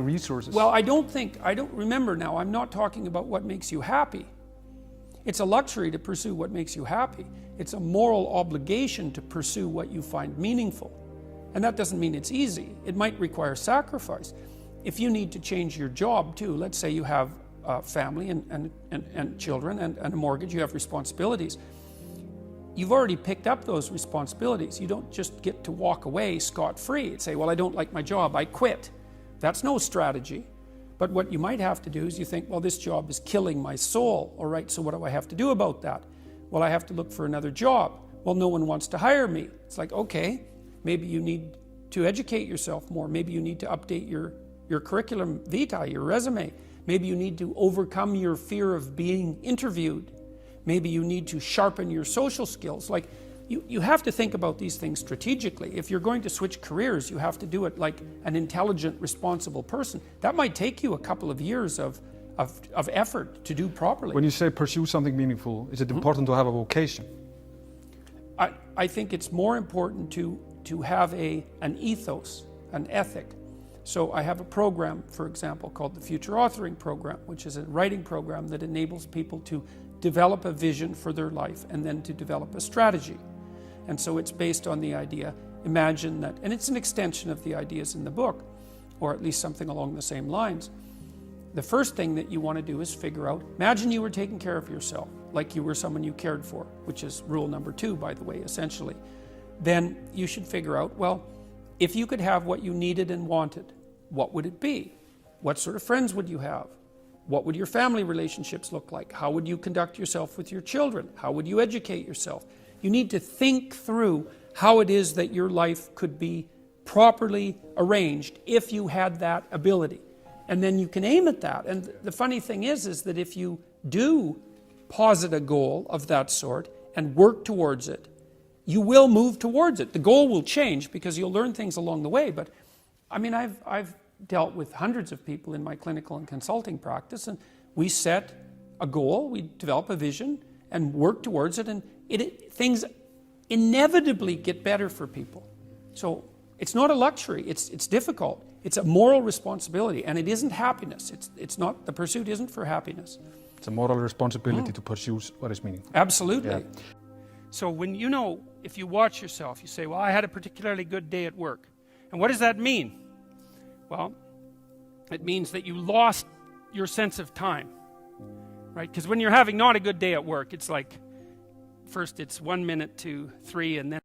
resources. Well, I don't remember now, I'm not talking about what makes you happy. It's a luxury to pursue what makes you happy. It's a moral obligation to pursue what you find meaningful. And that doesn't mean it's easy. It might require sacrifice. If you need to change your job too, let's say you have a family and children and a mortgage, you have responsibilities. You've already picked up those responsibilities. You don't just get to walk away scot-free and say, well, I don't like my job, I quit. That's no strategy. But what you might have to do is you think, well, this job is killing my soul. All right, so what do I have to do about that? Well, I have to look for another job. Well, no one wants to hire me. It's like, okay, maybe you need to educate yourself more. Maybe you need to update your curriculum vitae, your resume. Maybe you need to overcome your fear of being interviewed. Maybe you need to sharpen your social skills. Like, you have to think about these things strategically. If you're going to switch careers, you have to do it like an intelligent, responsible person. That might take you a couple of years of effort to do properly. When you say pursue something meaningful, is it important to have a vocation? I think it's more important to have an ethos, an ethic. So I have a program, for example, called the Future Authoring Program, which is a writing program that enables people to develop a vision for their life and then to develop a strategy. And so it's based on the idea, imagine that, and it's an extension of the ideas in the book, or at least something along the same lines. The first thing that you want to do is figure out, imagine you were taking care of yourself, like you were someone you cared for, which is rule number 2, by the way, essentially. Then you should figure out, well, if you could have what you needed and wanted, what would it be? What sort of friends would you have? What would your family relationships look like? How would you conduct yourself with your children? How would you educate yourself? You need to think through how it is that your life could be properly arranged if you had that ability. And then you can aim at that. And the funny thing is that if you do posit a goal of that sort and work towards it, you will move towards it. The goal will change because you'll learn things along the way. But I mean, I've dealt with hundreds of people in my clinical and consulting practice, and we set a goal, we develop a vision and work towards it, and things inevitably get better for people. So it's not a luxury, it's difficult. It's a moral responsibility, and it isn't happiness. It's not, the pursuit isn't for happiness. It's a moral responsibility to pursue what is meaningful. Absolutely. Yeah. So when if you watch yourself, you say, well, I had a particularly good day at work. And what does that mean? Well, it means that you lost your sense of time, right? Because when you're having not a good day at work, it's like, first it's 1 minute to 3, and